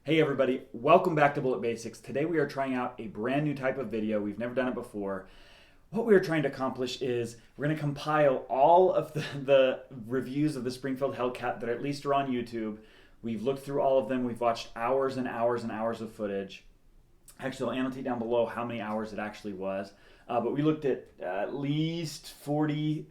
Hey everybody, welcome back to Bullet Basics. Today we are trying out a brand new type of video. We've never done it before. What we are trying to accomplish is we're going to compile all of the reviews of the Springfield Hellcat that at least are on YouTube. We've looked through all of them. We've watched hours and hours and hours of footage. Actually, I'll annotate down below how many hours it actually was. But we looked at least 40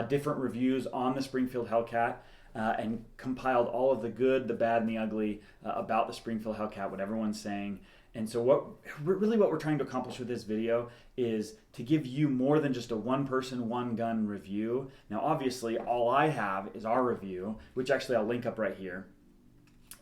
different reviews on the Springfield Hellcat. And compiled all of the good, the bad, and the ugly about the Springfield Hellcat, what everyone's saying. And so what we're trying to accomplish with this video is to give you more than just a one-person, one-gun review. Now, obviously, all I have is our review, which actually I'll link up right here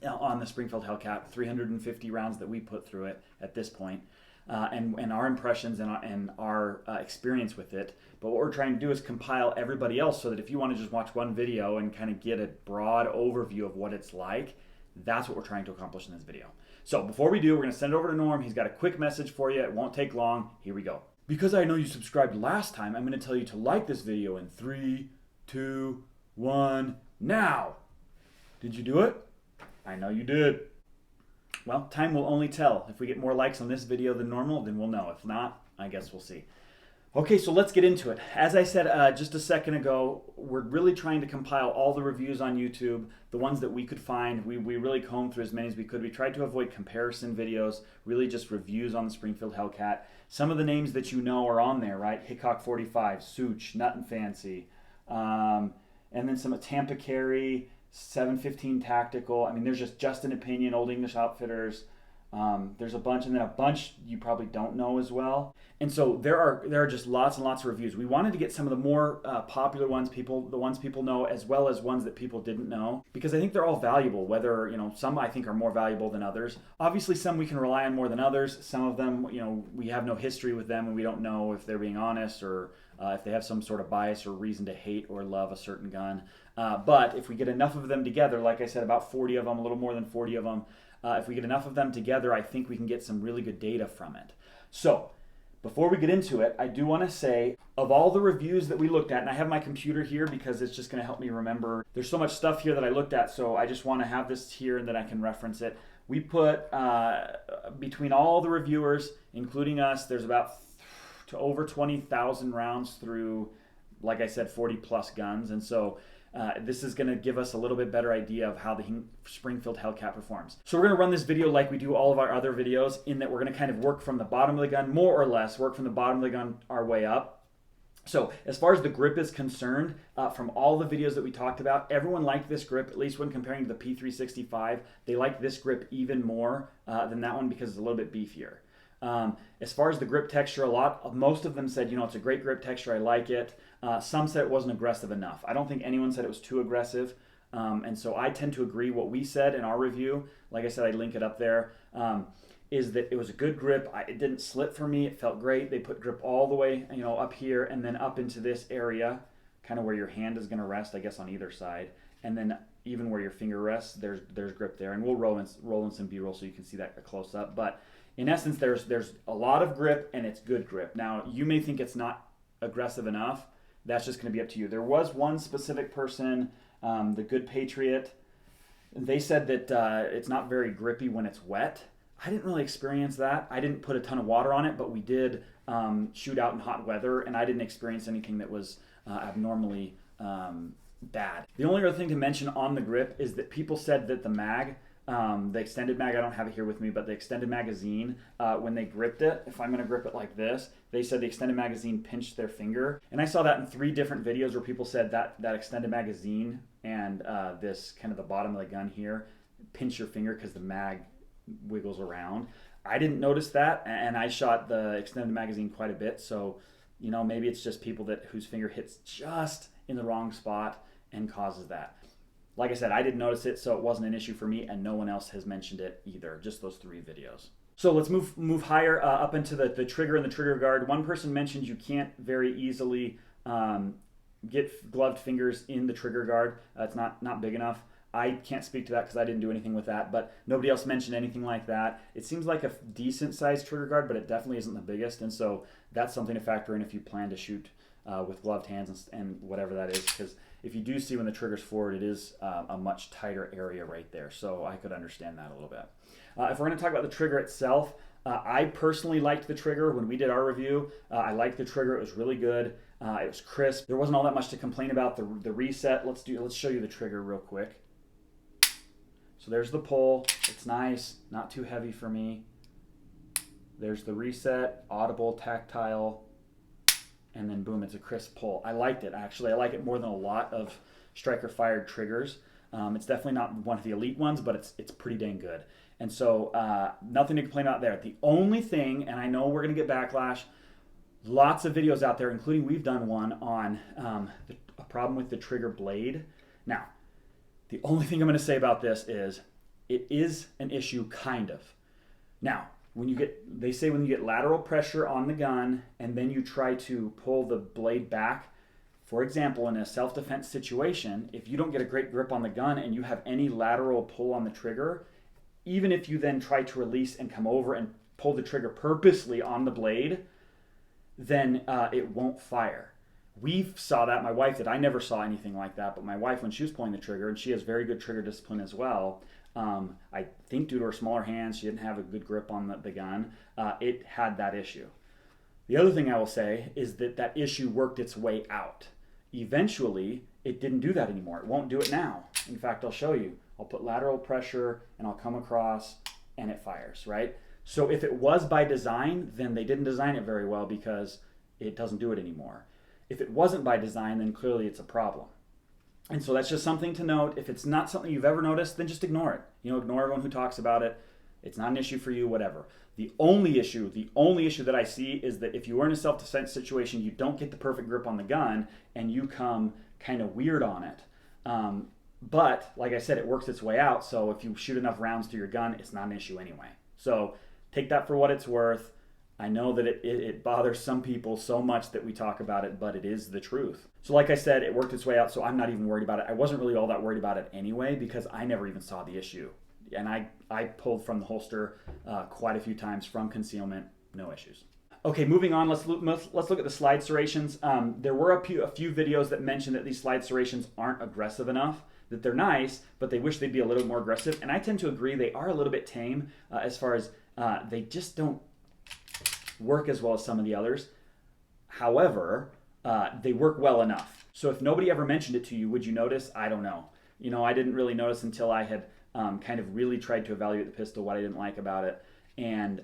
on the Springfield Hellcat, 350 rounds that we put through it at this point. And our impressions and our experience with it. But what we're trying to do is compile everybody else so that if you want to just watch one video and kind of get a broad overview of what it's like, that's what we're trying to accomplish in this video. So before we do, we're going to send it over to Norm. He's got a quick message for you. It won't take long. Here we go. Because I know you subscribed last time, I'm going to tell you to like this video in 3, 2, 1, now. Did you do it? I know you did. Well, time will only tell. If we get more likes on this video than normal, then we'll know. If not, I guess we'll see. Okay, so let's get into it. As I said just a second ago, we're really trying to compile all the reviews on YouTube, the ones that we could find. We really combed through as many as we could. We tried to avoid comparison videos, really just reviews on the Springfield Hellcat. Some of the names that you know are on there, right? Hickok 45, Such, Nut and Fancy, and then some Tampa Carry, 715 Tactical. I mean, there's just an opinion, Old English Outfitters. There's a bunch, and then a bunch you probably don't know as well. And so there are just lots and lots of reviews. We wanted to get some of the more popular ones, the ones people know, as well as ones that people didn't know, because I think they're all valuable. Whether some I think are more valuable than others. Obviously, some we can rely on more than others. Some of them, we have no history with them, and we don't know if they're being honest or if they have some sort of bias or reason to hate or love a certain gun. But if we get enough of them together, like I said, about 40 of them, a little more than 40 of them. If we get enough of them together, I think we can get some really good data from it. So, before we get into it, I do want to say, of all the reviews that we looked at, and I have my computer here because it's just going to help me remember. There's so much stuff here that I looked at, so I just want to have this here and then I can reference it. We put, between all the reviewers, including us, there's about over 20,000 rounds through, like I said, 40 plus guns. And so this is going to give us a little bit better idea of how the Springfield Hellcat performs. So we're going to run this video like we do all of our other videos, in that we're going to kind of work from the bottom of the gun, more or less, work from the bottom of the gun our way up. So as far as the grip is concerned, from all the videos that we talked about, everyone liked this grip, at least when comparing to the P365. They liked this grip even more than that one because it's a little bit beefier. As far as the grip texture, most of them said, it's a great grip texture, I like it. Some said it wasn't aggressive enough. I don't think anyone said it was too aggressive. And so I tend to agree. What we said in our review, like I said, I'd link it up there, is that it was a good grip. It didn't slip for me. It felt great. They put grip all the way, up here and then up into this area, kind of where your hand is going to rest, I guess, on either side. And then even where your finger rests, there's grip there. And we'll roll in some B-roll so you can see that close up. But in essence, there's a lot of grip, and it's good grip. Now, you may think it's not aggressive enough. That's just going to be up to you. There was one specific person, the Good Patriot. They said that it's not very grippy when it's wet. I didn't really experience that. I didn't put a ton of water on it, but we did shoot out in hot weather, and I didn't experience anything that was abnormally bad. The only other thing to mention on the grip is that people said that the mag, the extended mag, I don't have it here with me, but the extended magazine, when they gripped it, if I'm going to grip it like this, they said the extended magazine pinched their finger. And I saw that in 3 different videos where people said that extended magazine and this kind of the bottom of the gun here pinch your finger because the mag wiggles around. I didn't notice that, and I shot the extended magazine quite a bit, so maybe it's just people whose finger hits just in the wrong spot and causes that. Like I said, I didn't notice it, so it wasn't an issue for me, and no one else has mentioned it either, just those 3 videos. So let's move higher up into the trigger and the trigger guard. One person mentioned you can't very easily get gloved fingers in the trigger guard. It's not big enough. I can't speak to that because I didn't do anything with that, but nobody else mentioned anything like that. It seems like a decent sized trigger guard, but it definitely isn't the biggest, and so that's something to factor in if you plan to shoot with gloved hands and whatever that is, because if you do see when the trigger's forward, it is a much tighter area right there. So I could understand that a little bit. If we're going to talk about the trigger itself, I personally liked the trigger when we did our review. I liked the trigger. It was really good. It was crisp. There wasn't all that much to complain about. The reset. Let's show you the trigger real quick. So there's the pull. It's nice, not too heavy for me. There's the reset, audible, tactile, and then boom, it's a crisp pull. I liked it, actually. I like it more than a lot of striker-fired triggers. It's definitely not one of the elite ones, but it's pretty dang good. And so nothing to complain about there. The only thing, and I know we're going to get backlash, lots of videos out there, including we've done one on a problem with the trigger blade. Now, the only thing I'm going to say about this is it is an issue, kind of. Now, they say when you get lateral pressure on the gun and then you try to pull the blade back, for example, in a self-defense situation, if you don't get a great grip on the gun and you have any lateral pull on the trigger, even if you then try to release and come over and pull the trigger purposely on the blade, then it won't fire. We saw that, my wife did. I never saw anything like that, but my wife, when she was pulling the trigger, and she has very good trigger discipline as well, I think due to her smaller hands, she didn't have a good grip on the gun. It had that issue. The other thing I will say is that issue worked its way out. Eventually, it didn't do that anymore. It won't do it now. In fact, I'll show you. I'll put lateral pressure, and I'll come across, and it fires, right? So if it was by design, then they didn't design it very well because it doesn't do it anymore. If it wasn't by design, then clearly it's a problem. And so that's just something to note. If it's not something you've ever noticed, then just ignore it. Ignore everyone who talks about it. It's not an issue for you, whatever. The only issue that I see is that if you are in a self-defense situation, you don't get the perfect grip on the gun and you come kind of weird on it. But like I said, it works its way out. So if you shoot enough rounds through your gun, it's not an issue anyway. So take that for what it's worth. I know that it bothers some people so much that we talk about it, but it is the truth. So like I said, it worked its way out, so I'm not even worried about it. I wasn't really all that worried about it anyway because I never even saw the issue. And I pulled from the holster quite a few times from concealment, no issues. Okay, moving on, let's look at the slide serrations. There were a few videos that mentioned that these slide serrations aren't aggressive enough, that they're nice, but they wish they'd be a little more aggressive. And I tend to agree they are a little bit tame as far as they just don't work as well as some of the others. However, they work well enough. So if nobody ever mentioned it to you, would you notice? I don't know. I didn't really notice until I had kind of really tried to evaluate the pistol, what I didn't like about it. And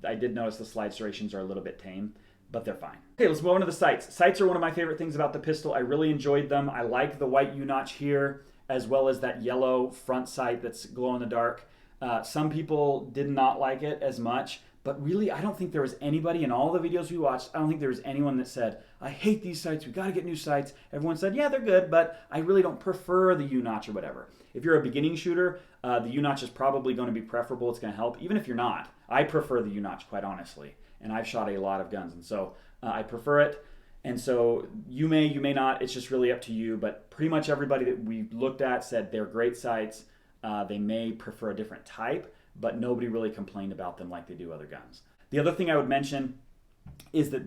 I did notice the slide serrations are a little bit tame, but they're fine. Okay, let's move on to the sights. Sights are one of my favorite things about the pistol. I really enjoyed them. I like the white U-notch here, as well as that yellow front sight that's glow in the dark. Some people did not like it as much. But really, I don't think there was anybody in all the videos we watched, I don't think there was anyone that said, I hate these sights, we got to get new sights. Everyone said, yeah, they're good, but I really don't prefer the U-notch or whatever. If you're a beginning shooter, the U-notch is probably going to be preferable. It's going to help, even if you're not. I prefer the U-notch, quite honestly, and I've shot a lot of guns, and so I prefer it. And so you may not, it's just really up to you, but pretty much everybody that we looked at said they're great sights. They may prefer a different type, but nobody really complained about them like they do other guns. The other thing I would mention is that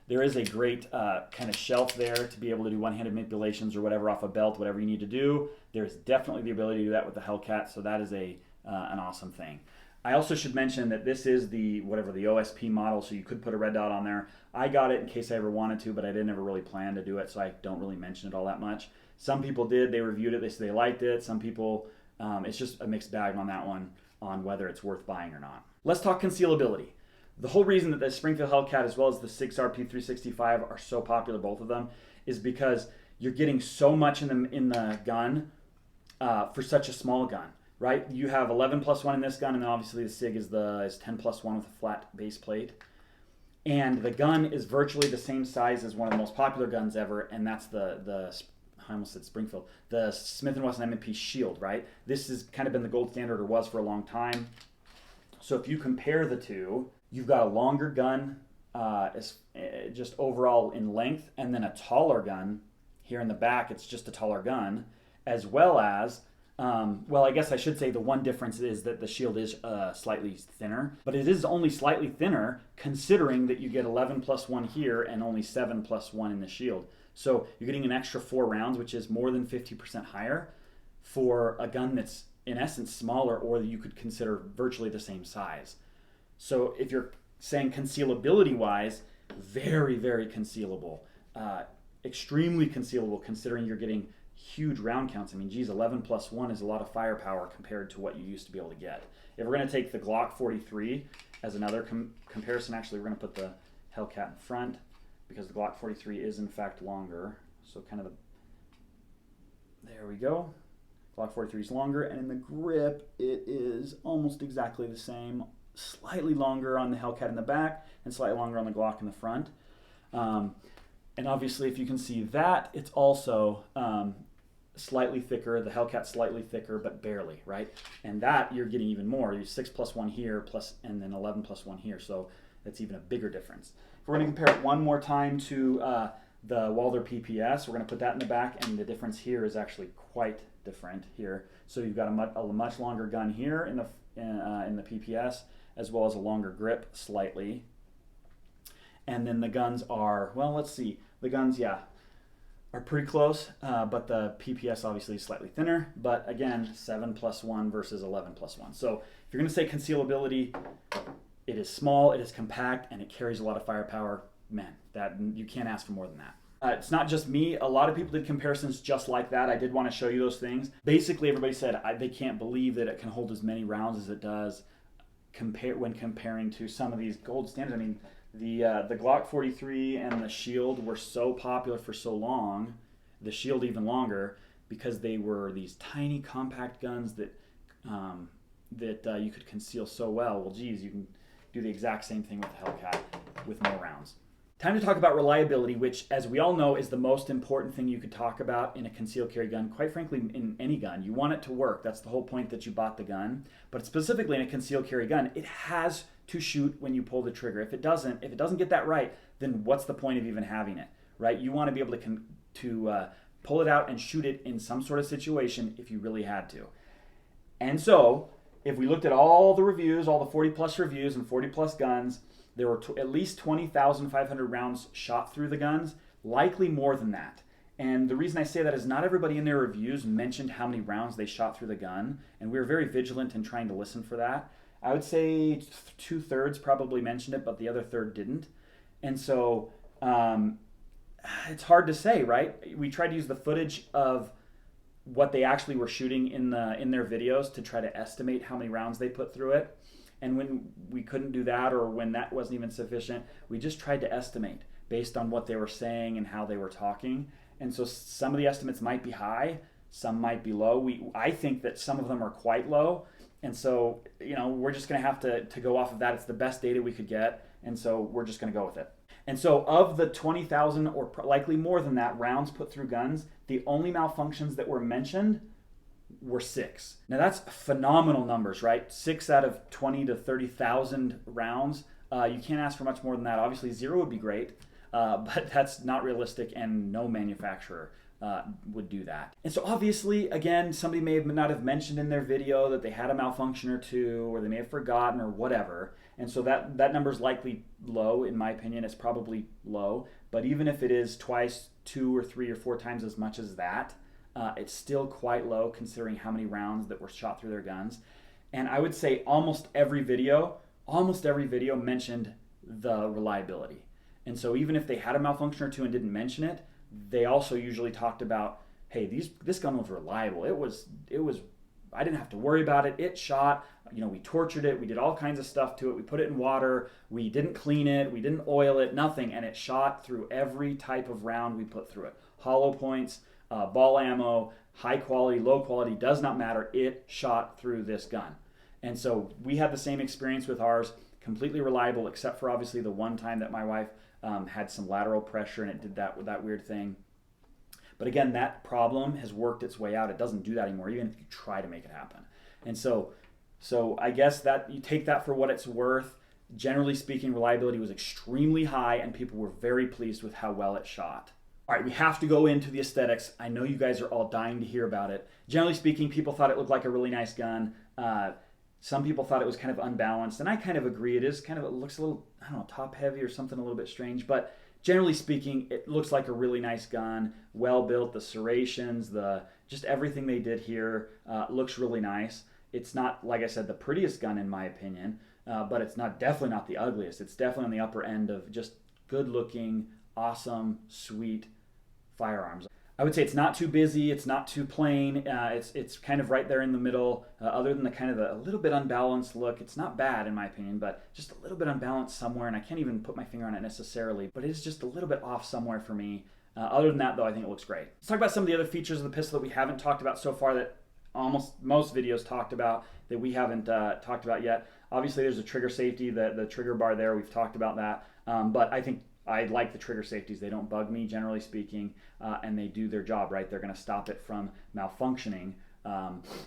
there is a great kind of shelf there to be able to do one-handed manipulations or whatever off a belt, whatever you need to do. There's definitely the ability to do that with the Hellcat, so that is an awesome thing. I also should mention that this is the OSP model, so you could put a red dot on there. I got it in case I ever wanted to, but I didn't ever really plan to do it, so I don't really mention it all that much. Some people did. They reviewed it. They said they liked it. Some people, it's just a mixed bag on that one, on whether it's worth buying or not. Let's talk concealability. The whole reason that the Springfield Hellcat as well as the SIG Sauer P365 are so popular, both of them, is because you're getting so much in the gun for such a small gun, right? You have 11+1 in this gun, and then obviously the SIG is 10+1 with a flat base plate. And the gun is virtually the same size as one of the most popular guns ever, and that's I almost said Springfield, the Smith & Wesson M&P Shield, right? This has kind of been the gold standard, or was for a long time. So if you compare the two, you've got a longer gun just overall in length, and then a taller gun here in the back. It's just a taller gun, as well as, well, I guess I should say the one difference is that the shield is slightly thinner, but it is only slightly thinner considering that you get 11+1 here and only 7+1 in the shield. So you're getting an extra 4 rounds, which is more than 50% higher for a gun that's in essence smaller, or you could consider virtually the same size. So if you're saying concealability wise, very, very concealable, extremely concealable considering you're getting huge round counts. I mean, geez, 11 plus 1 is a lot of firepower compared to what you used to be able to get. If we're going to take the Glock 43 as another comparison, actually we're going to put the Hellcat in front because the Glock 43 is in fact longer. So kind of there we go. Glock 43 is longer, and in the grip it is almost exactly the same. Slightly longer on the Hellcat in the back and slightly longer on the Glock in the front. And obviously if you can see that, it's also slightly thicker. The Hellcat's slightly thicker, but barely, right? And that you're getting even more. You're 6 plus 1 here, and then 11 plus 1 here. So that's even a bigger difference. If we're going to compare it one more time to the Walther PPS, we're going to put that in the back, and the difference here is actually quite different here. So you've got a much longer gun here in the PPS, as well as a longer grip slightly. And then the guns are, well, let's see. The guns, yeah, are pretty close, but the PPS obviously is slightly thinner. But again, 7 plus 1 versus 11 plus 1. So if you're going to say concealability, it is small, it is compact, and it carries a lot of firepower. Man, that you can't ask for more than that. It's not just me. A lot of people did comparisons just like that. I did want to show you those things. Basically, everybody said they can't believe that it can hold as many rounds as it does when comparing to some of these gold standards. I mean, the Glock 43 and the Shield were so popular for so long, the Shield even longer, because they were these tiny compact guns that you could conceal so well. Well, geez, you can do the exact same thing with the Hellcat with more rounds. Time to talk about reliability, which, as we all know, is the most important thing you could talk about in a concealed carry gun. Quite frankly, in any gun, you want it to work. That's the whole point that you bought the gun. But specifically in a concealed carry gun, it has to shoot when you pull the trigger. If it doesn't get that right, then what's the point of even having it, right? You want to be able to pull it out and shoot it in some sort of situation if you really had to. And so, if we looked at all the reviews, all the 40 plus reviews and 40 plus guns, there were at least 20,500 rounds shot through the guns, likely more than that. And the reason I say that is not everybody in their reviews mentioned how many rounds they shot through the gun, and we were very vigilant in trying to listen for that. I would say 2/3 probably mentioned it, but the other third didn't. And so it's hard to say, right? We tried to use the footage of what they actually were shooting in their videos to try to estimate how many rounds they put through it. And when we couldn't do that, or when that wasn't even sufficient, we just tried to estimate based on what they were saying and how they were talking. And so some of the estimates might be high, some might be low. I think that some of them are quite low. And so, we're just going to have to go off of that. It's the best data we could get. And so we're just going to go with it. And so of the 20,000 or likely more than that rounds put through guns, the only malfunctions that were mentioned were 6. Now that's phenomenal numbers, right? 6 out of 20 to 30,000 rounds. You can't ask for much more than that. Obviously 0 would be great, but that's not realistic, and no manufacturer would do that. And so obviously, again, somebody may not have mentioned in their video that they had a malfunction or two, or they may have forgotten or whatever. And so that number is likely low, in my opinion. It's probably low. But even if it is twice, 2 or 3 or 4 times as much as that, it's still quite low considering how many rounds that were shot through their guns. And I would say almost every video mentioned the reliability. And so even if they had a malfunction or two and didn't mention it, they also usually talked about, hey, this gun was reliable. It was I didn't have to worry about it. It shot. We tortured it. We did all kinds of stuff to it. We put it in water. We didn't clean it. We didn't oil it. Nothing. And it shot through every type of round we put through it. Hollow points, ball ammo, high quality, low quality, does not matter. It shot through this gun. And so we had the same experience with ours, completely reliable, except for obviously the one time that my wife had some lateral pressure and it did that weird thing. But again, that problem has worked its way out. It doesn't do that anymore, even if you try to make it happen. And so I guess that you take that for what it's worth. Generally speaking, reliability was extremely high and people were very pleased with how well it shot. All right, we have to go into the aesthetics. I know you guys are all dying to hear about it. Generally speaking, people thought it looked like a really nice gun. Some people thought it was kind of unbalanced, and I kind of agree. It looks a little, top heavy or something a little bit strange, but generally speaking, it looks like a really nice gun, well built. The serrations, just everything they did here looks really nice. It's not, like I said, the prettiest gun in my opinion, but it's definitely not the ugliest. It's definitely on the upper end of just good looking, awesome, sweet firearms. I would say it's not too busy, it's not too plain, it's kind of right there in the middle, other than the kind of a little bit unbalanced look. It's not bad in my opinion, but just a little bit unbalanced somewhere, and I can't even put my finger on it necessarily, but it is just a little bit off somewhere for me. Other than that though, I think it looks great. Let's talk about some of the other features of the pistol that we haven't talked about so far, that almost most videos talked about, that we haven't talked about yet. Obviously there's a trigger safety, the trigger bar there, we've talked about that, but I like the trigger safeties. They don't bug me, generally speaking, and they do their job, right? They're going to stop it from malfunctioning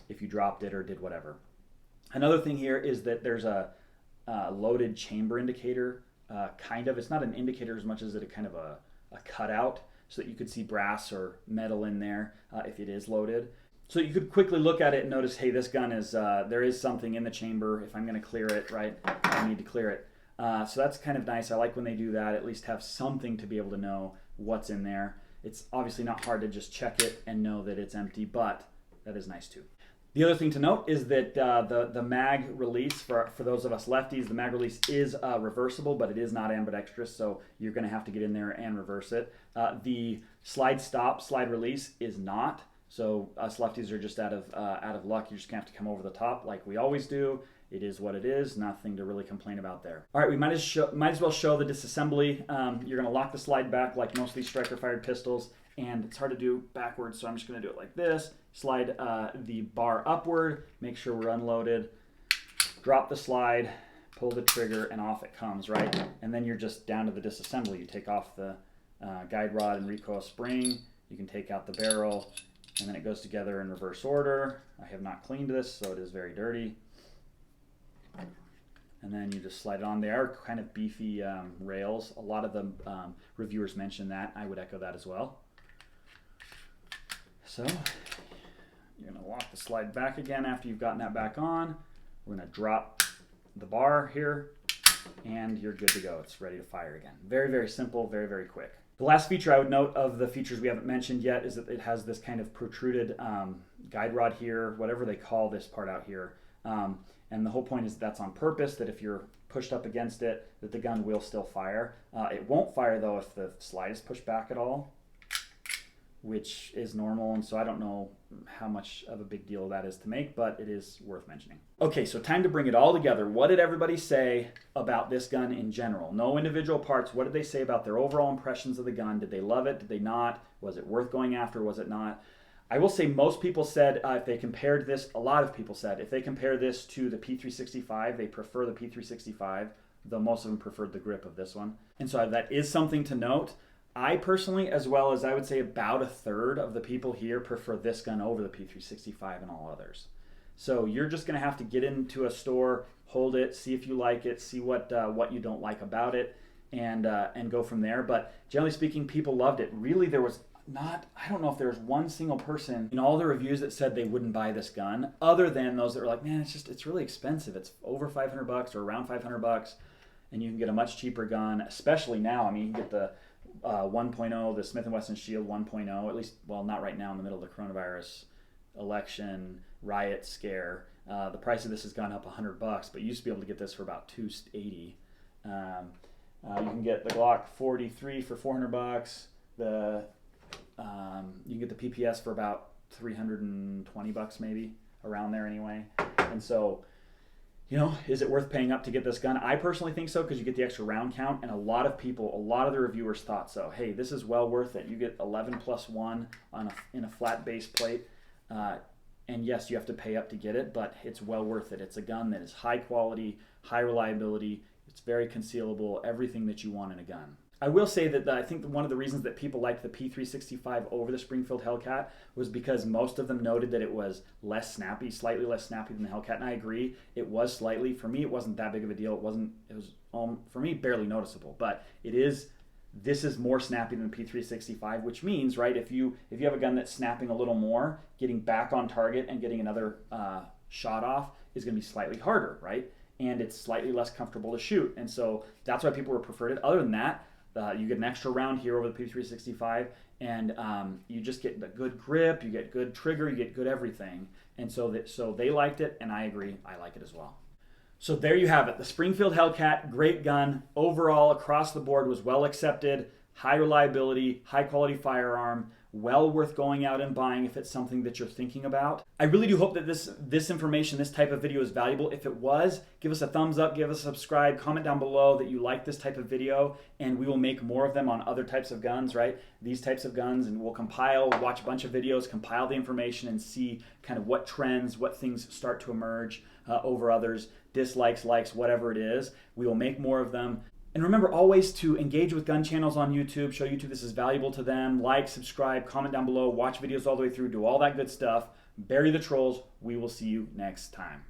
if you dropped it or did whatever. Another thing here is that there's a loaded chamber indicator, kind of. It's not an indicator as much as it a kind of a cutout, so that you could see brass or metal in there if it is loaded. So you could quickly look at it and notice, hey, this gun is, there is something in the chamber. If I'm going to clear it, right, I need to clear it. So that's kind of nice. I like when they do that, at least have something to be able to know what's in there. It's obviously not hard to just check it and know that it's empty, but that is nice too. The other thing to note is that the mag release, for those of us lefties, the mag release is reversible, but it is not ambidextrous, so you're going to have to get in there and reverse it. The slide stop, slide release is not, so us lefties are just out of luck. You're just going to have to come over the top like we always do. It is what it is, nothing to really complain about there. All right, we might as well show the disassembly. You're gonna lock the slide back like most of these striker-fired pistols, and it's hard to do backwards, so I'm just gonna do it like this. Slide the bar upward, make sure we're unloaded, drop the slide, pull the trigger, and off it comes, right? And then you're just down to the disassembly. You take off the guide rod and recoil spring, you can take out the barrel, and then it goes together in reverse order. I have not cleaned this, so it is very dirty. And then you just slide it on. They are kind of beefy rails. A lot of the reviewers mention that. I would echo that as well. So you're going to lock the slide back again after you've gotten that back on. We're going to drop the bar here, and you're good to go. It's ready to fire again. Very, very simple, very, very quick. The last feature I would note of the features we haven't mentioned yet is that it has this kind of protruded guide rod here, whatever they call this part out here. And the whole point is that's on purpose, that if you're pushed up against it, that the gun will still fire. It won't fire though if the slide is pushed back at all, which is normal, and so I don't know how much of a big deal that is to make, but it is worth mentioning. Okay, so time to bring it all together. What did everybody say about this gun in general? No individual parts. What did they say about their overall impressions of the gun? Did they love it? Did they not? Was it worth going after? Was it not? I will say most people said if they compared this, a lot of people said if they compare this to the P365, they prefer the P365, though most of them preferred the grip of this one. And so that is something to note. I personally, as well as I would say about a third of the people here, prefer this gun over the P365 and all others. So you're just going to have to get into a store, hold it, see if you like it, see what you don't like about it, and go from there. But generally speaking, people loved it. Really, there was I don't know if there's one single person in all the reviews that said they wouldn't buy this gun, other than those that were like, man, it's really expensive. It's over $500 or around $500, and you can get a much cheaper gun, especially now. I mean, you can get the 1.0, the Smith & Wesson Shield 1.0, at least, well, not right now in the middle of the coronavirus election riot scare. The price of this has gone up $100, but you used to be able to get this for about $280. You can get the Glock 43 for $400. You can get the PPS for about $320 maybe, around there anyway. And so, you know, is it worth paying up to get this gun? I personally think so, because you get the extra round count, and a lot of the reviewers thought so. Hey, this is well worth it. You get 11 plus 1 in a flat base plate, and yes, you have to pay up to get it, but it's well worth it. It's a gun that is high quality, high reliability. It's very concealable, everything that you want in a gun. I will say that I think one of the reasons that people liked the P365 over the Springfield Hellcat was because most of them noted that it was less snappy, slightly less snappy than the Hellcat, and I agree. It was slightly. For me, it wasn't that big of a deal. It was for me, barely noticeable, but this is more snappy than the P365, which means, right, if you have a gun that's snapping a little more, getting back on target and getting another shot off is going to be slightly harder, right? And it's slightly less comfortable to shoot, and so that's why people preferred it. Other than that, You get an extra round here over the P365, and you just get the good grip, you get good trigger, you get good everything. And so they liked it, and I agree, I like it as well. So there you have it. The Springfield Hellcat, great gun. Overall, across the board, was well accepted, high reliability, high quality firearm, well worth going out and buying if it's something that you're thinking about. I really do hope that this information, this type of video is valuable. If it was, give us a thumbs up, give us a subscribe, comment down below that you like this type of video, and we will make more of them on other types of guns, right? These types of guns, and we'll watch a bunch of videos, compile the information, and see kind of what trends, what things start to emerge over others, dislikes, likes, whatever it is. We will make more of them. And remember always to engage with gun channels on YouTube, show YouTube this is valuable to them, like, subscribe, comment down below, watch videos all the way through, do all that good stuff. Bury the trolls. We will see you next time.